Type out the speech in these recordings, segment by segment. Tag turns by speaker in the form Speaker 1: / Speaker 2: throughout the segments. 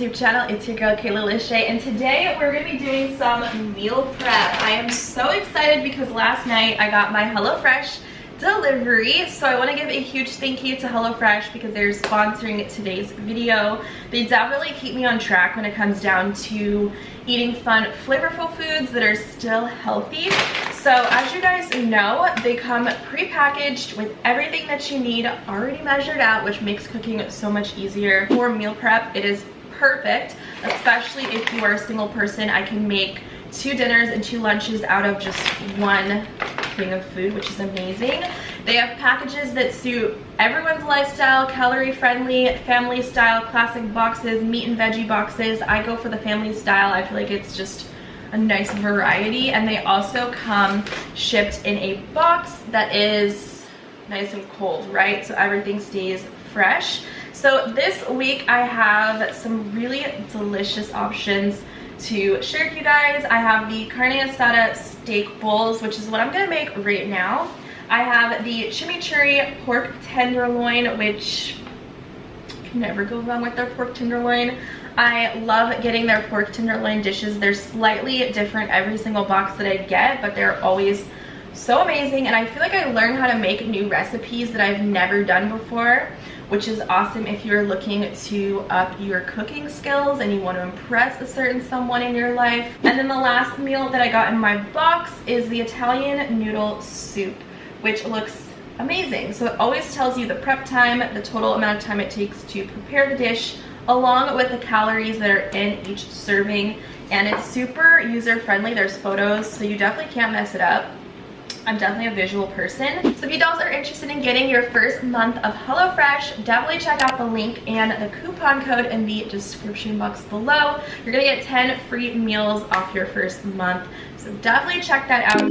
Speaker 1: YouTube channel. It's your girl Kayla Lashae, and today we're going to be doing some meal prep. I am so excited because last night I got my HelloFresh delivery, so I want to give a huge thank you to HelloFresh because they're sponsoring today's video. They definitely keep me on track when it comes down to eating fun, flavorful foods that are still healthy. So as you guys know, they come pre-packaged with everything that you need already measured out, which makes cooking so much easier. For meal prep, it is perfect, especially if you are a single person. I can make 2 dinners and 2 lunches out of just 1 thing of food, which is amazing. They have packages that suit everyone's lifestyle, calorie friendly, family style, classic boxes, meat and veggie boxes. I go for the family style. I feel like it's just a nice variety, and they also come shipped in a box that is nice and cold, right? So everything stays fresh. So this week I have some really delicious options to share with you guys. I have the Carne Asada steak bowls, which is what I'm gonna make right now. I have the chimichurri pork tenderloin, which you can never go wrong with their pork tenderloin. I love getting their pork tenderloin dishes. They're slightly different every single box that I get, but they're always so amazing, and I feel like I learn how to make new recipes that I've never done before, which is awesome if you're looking to up your cooking skills and you want to impress a certain someone in your life. And then the last meal that I got in my box is the Italian noodle soup, which looks amazing. So it always tells you the prep time, the total amount of time it takes to prepare the dish, along with the calories that are in each serving, and it's super user friendly. There's photos, so you definitely can't mess it up. I'm definitely a visual person. So if you dolls are interested in getting your first month of HelloFresh, definitely check out the link and the coupon code in the description box below. You're gonna get 10 free meals off your first month, so definitely check that out.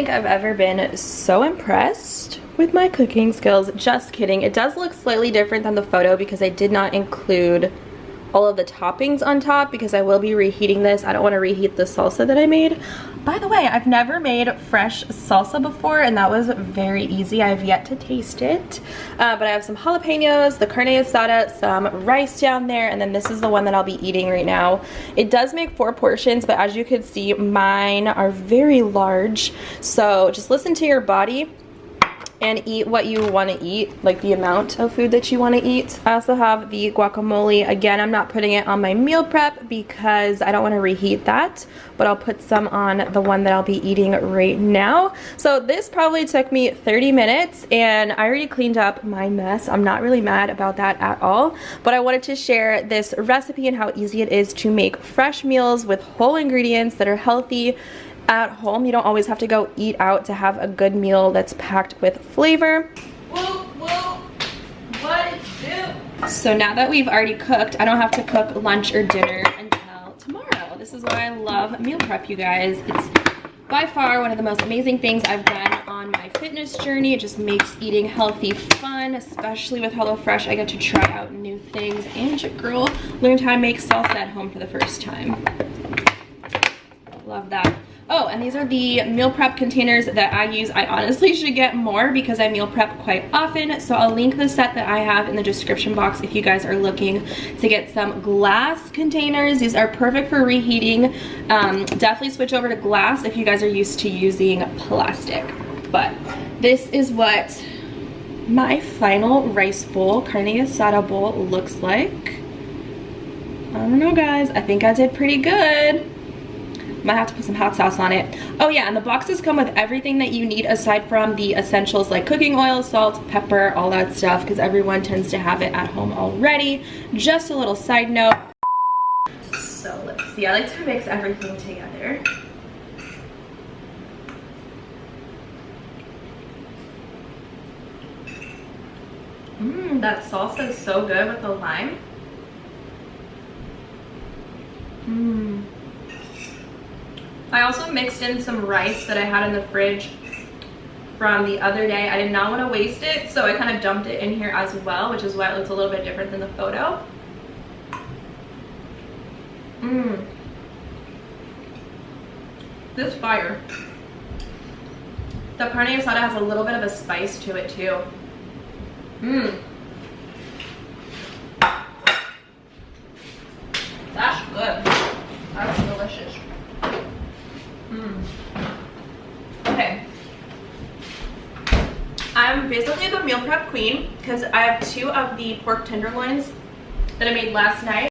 Speaker 1: I've ever been so impressed with my cooking skills. Just kidding. It does look slightly different than the photo because I did not include all of the toppings on top because I will be reheating this. I don't want to reheat the salsa that I made. By the way, I've never made fresh salsa before, and that was very easy. I have yet to taste it. But I have some jalapenos, the carne asada, some rice down there, and then this is the one that I'll be eating right now. It does make 4 portions, but as you can see, mine are very large. So just listen to your body and eat what you want to eat, like the amount of food that you want to eat. I also have the guacamole. Again, I'm not putting it on my meal prep because I don't want to reheat that, but I'll put some on the one that I'll be eating right now. So this probably took me 30 minutes and I already cleaned up my mess. I'm not really mad about that at all, but I wanted to share this recipe and how easy it is to make fresh meals with whole ingredients that are healthy at home. You don't always have to go eat out to have a good meal that's packed with flavor. Whoa, what do? So now that we've already cooked, I don't have to cook lunch or dinner until tomorrow. This is why I love meal prep, you guys. It's by far one of the most amazing things I've done on my fitness journey. It just makes eating healthy fun, especially with HelloFresh. I get to try out new things, and your girl learned how to make salsa at home for the first time. Love that. Oh, and these are the meal prep containers that I use. I honestly should get more because I meal prep quite often. So I'll link the set that I have in the description box if you guys are looking to get some glass containers. These are perfect for reheating. Definitely switch over to glass if you guys are used to using plastic. But this is what my final rice bowl, carne asada bowl, looks like. I don't know, guys. I think I did pretty good. Might have to put some hot sauce on it. Oh yeah, and the boxes come with everything that you need aside from the essentials like cooking oil, salt, pepper, all that stuff, because everyone tends to have it at home already. Just a little side note. So let's see, I like to mix everything together. That salsa is so good with the lime. I also mixed in some rice that I had in the fridge from the other day. I did not want to waste it, so I kind of dumped it in here as well, which is why it looks a little bit different than the photo. This fire. The carne asada has a little bit of a spice to it too. That's good. That's delicious. Okay, I'm basically the meal prep queen because I have 2 of the pork tenderloins that I made last night.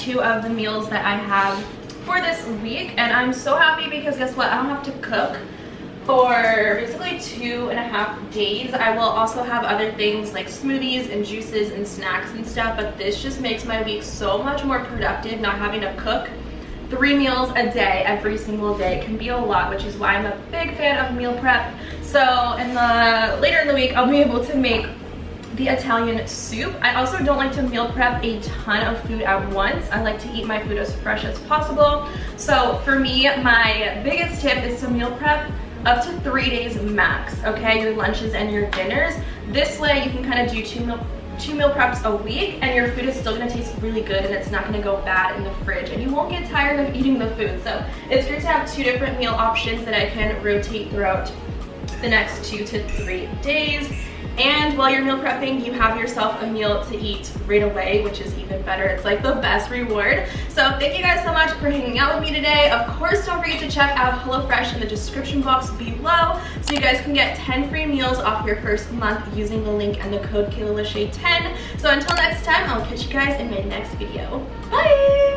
Speaker 1: Of the meals that I have for this week, and I'm so happy because guess what, I don't have to cook for basically 2.5 days. I will also have other things like smoothies and juices and snacks and stuff, but this just makes my week so much more productive. Not having to cook 3 meals a day every single day can be a lot, which is why I'm a big fan of meal prep. So later in the week I'll be able to make the Italian soup. I also don't like to meal prep a ton of food at once. I like to eat my food as fresh as possible. So for me, my biggest tip is to meal prep up to 3 days max, okay? Your lunches and your dinners. This way you can kind of do two meal preps a week and your food is still gonna taste really good and it's not gonna go bad in the fridge and you won't get tired of eating the food. So it's great to have 2 different meal options that I can rotate throughout the next 2 to 3 days. And while you're meal prepping, you have yourself a meal to eat right away, which is even better. It's like the best reward. So thank you guys so much for hanging out with me today. Of course, don't forget to check out HelloFresh in the description box below so you guys can get 10 free meals off your first month using the link and the code Kayla Lashae 10. So until next time, I'll catch you guys in my next video. Bye!